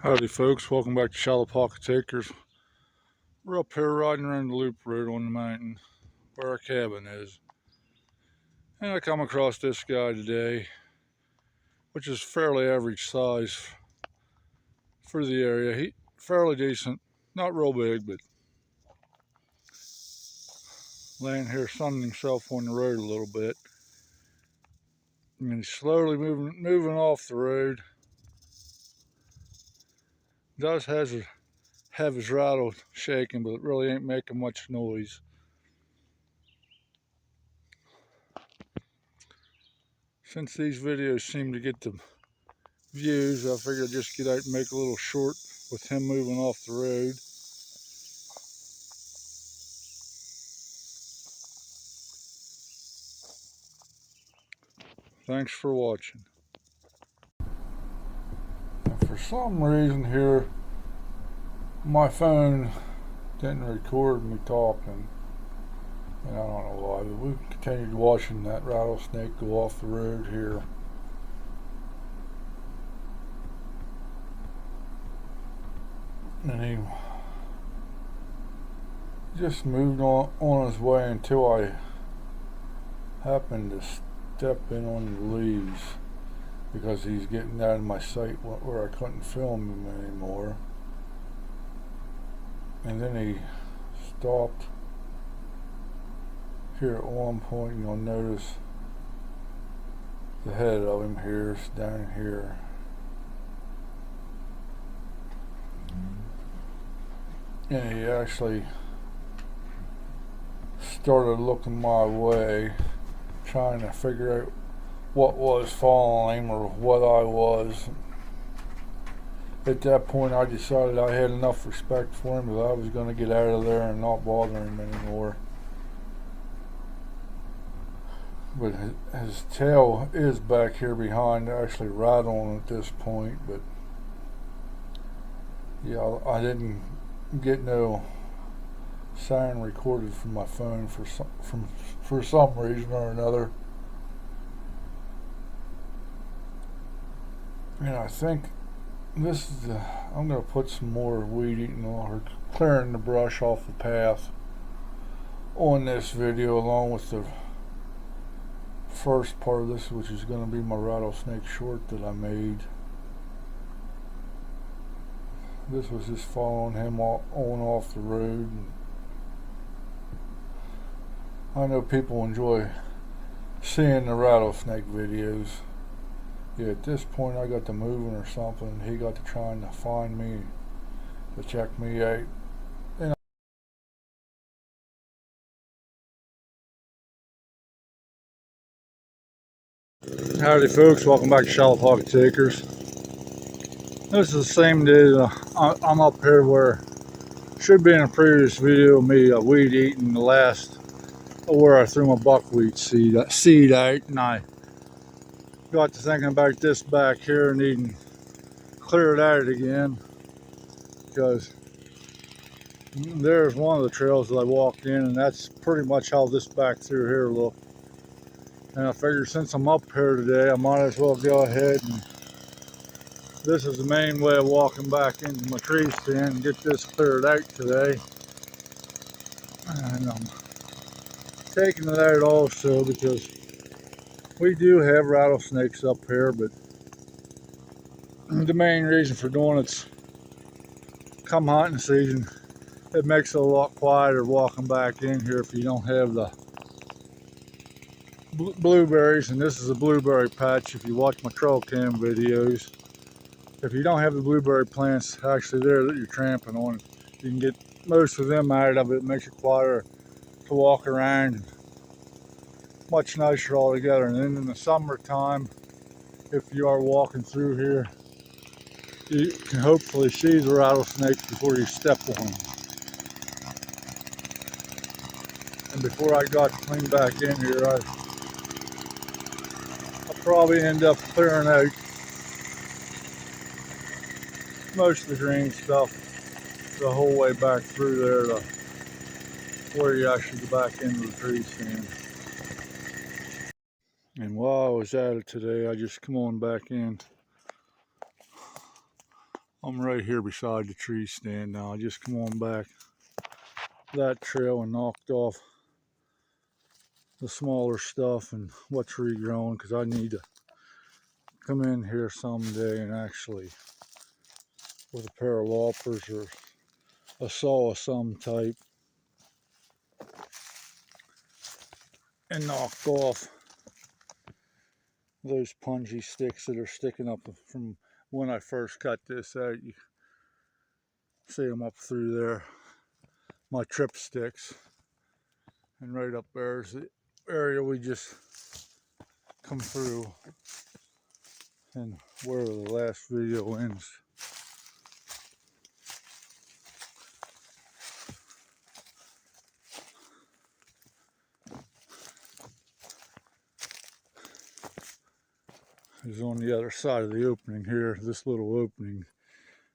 Howdy folks, welcome back to Shallow Pocket Takers. We're up here riding around the loop road on the mountain where our cabin is. And I come across this guy today, which is fairly average size for the area. He fairly decent, not real big, but laying here sunning himself on the road a little bit. And he's slowly moving off the road. Does have his rattle shaking, but it really ain't making much noise. Since these videos seem to get the views, I figured I'd just get out and make a little short with him moving off the road. Thanks for watching. For some reason here, my phone didn't record me talking, and I don't know why, but we continued watching that rattlesnake go off the road here. And he just moved on his way until I happened to step in on the leaves because he's getting out of my sight where I couldn't film him anymore. And then he stopped here at one point, and you'll notice the head of him here is down here. And he actually started looking my way, trying to figure out what was following him or what I was. At that point, I decided I had enough respect for him that I was going to get out of there and not bother him anymore. But his tail is back here behind, actually rattling at this point. But yeah, I didn't get no sound recorded from my phone for some reason or another. And I think this is I'm going to put some more weed eating or clearing the brush off the path on this video, along with the first part of this, which is going to be my rattlesnake short that I made. This was just following him on off the road. I know people enjoy seeing the rattlesnake videos. Yeah, at this point I got to moving or something. He got to trying to find me to check me out. Howdy folks, welcome back to Shallow Pocket Takers. This is the same day that I'm up here where should be in a previous video of me weed eating the last where I threw my buckwheat seed out, and I got to thinking about this back here and needing to clear it out again, because there's one of the trails that I walked in, and that's pretty much how this back through here looked. And I figured since I'm up here today, I might as well go ahead, and this is the main way of walking back into my tree stand and get this cleared out today. And I'm taking it out also because we do have rattlesnakes up here, but the main reason for doing it's come hunting season, it makes it a lot quieter walking back in here if you don't have the blueberries. And this is a blueberry patch. If you watch my trail cam videos, if you don't have the blueberry plants actually there that you're tramping on, you can get most of them out of it. It makes it quieter to walk around, much nicer altogether. And then in the summertime, if you are walking through here, you can hopefully see the rattlesnakes before you step on them. And before I got clean back in here, I'll probably end up clearing out most of the green stuff the whole way back through there to where you actually go back into the tree stand. And while I was at it today, I just come on back in I'm right here beside the tree stand now. I just come on back that trail and knocked off the smaller stuff and what's regrown, because I need to come in here someday and actually, with a pair of loppers or a saw of some type, and knock off those pungy sticks that are sticking up from when I first cut this out. You see them up through there, my trip sticks. And right up there's the area we just come through, and where the last video ends. Is on the other side of the opening here, this little opening.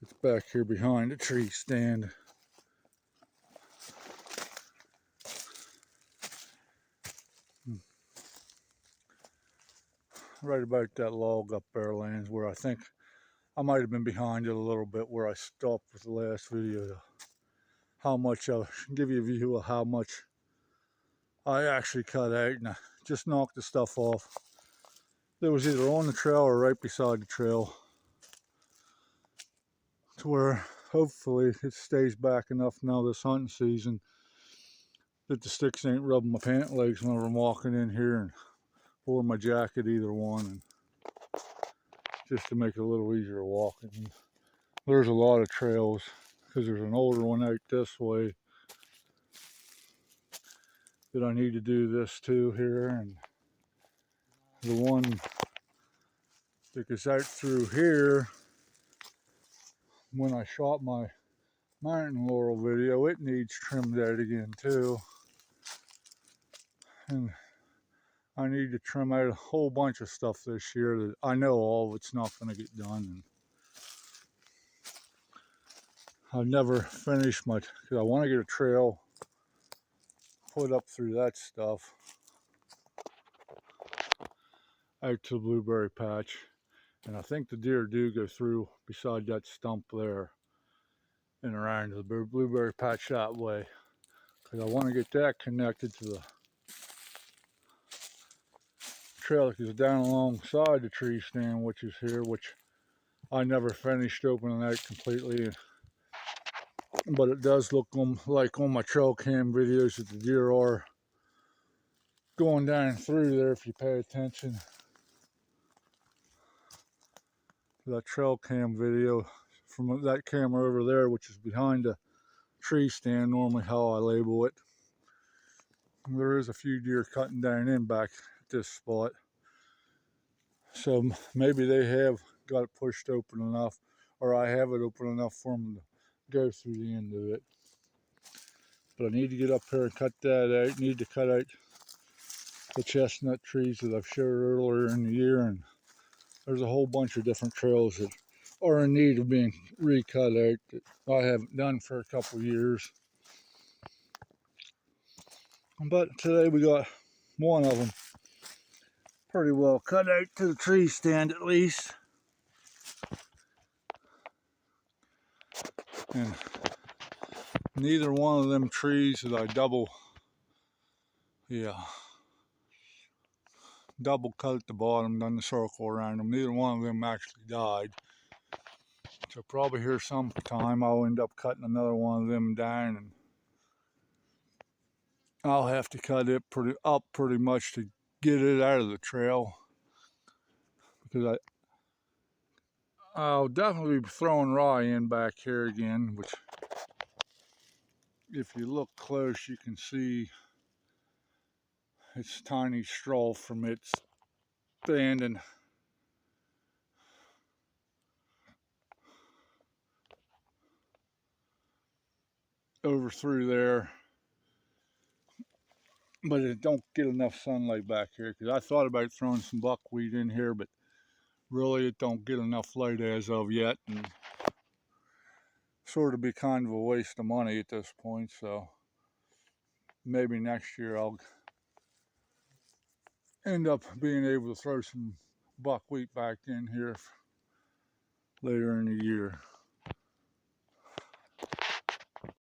It's back here behind the tree stand. Right about that log up there lands where I think I might have been behind it a little bit where I stopped with the last video. How much, I'll give you a view of how much I actually cut out, and I just knocked the stuff off. It was either on the trail or right beside the trail, to where hopefully it stays back enough now this hunting season that the sticks ain't rubbing my pant legs when I'm walking in here, and or my jacket, either one, and just to make it a little easier walking. And there's a lot of trails, because there's an older one out this way that I need to do this too here, and the one that goes out through here, when I shot my mountain laurel video, it needs trimmed out again too, and I need to trim out a whole bunch of stuff this year that I know all of it's not going to get done. And I've never finished my, because I want to get a trail put up through that stuff out to the blueberry patch, and I think the deer do go through beside that stump there and around to the blueberry patch that way, because I want to get that connected to the trail that goes down alongside the tree stand, which is here, which I never finished opening that completely, but it does look like on my trail cam videos that the deer are going down through there if you pay attention to that trail cam video from that camera over there, which is behind the tree stand, normally how I label it. There is a few deer cutting down in back at this spot, so maybe they have got it pushed open enough, or I have it open enough for them to go through the end of it. But I need to get up here and cut that out. Need to cut out the chestnut trees that I've showed earlier in the year, and there's a whole bunch of different trails that are in need of being recut out that I haven't done for a couple years. But today we got one of them pretty well cut out to the tree stand at least. And neither one of them trees that I double cut at the bottom, done the circle around them, neither one of them actually died. So probably here sometime I'll end up cutting another one of them down, and I'll have to cut it pretty much to get it out of the trail, because I'll definitely be throwing rye in back here again, which if you look close you can see it's tiny straw from its standing over through there, but it don't get enough sunlight back here, because I thought about throwing some buckwheat in here, but really it don't get enough light as of yet, and sort of be kind of a waste of money at this point. So maybe next year I'll end up being able to throw some buckwheat back in here later in the year.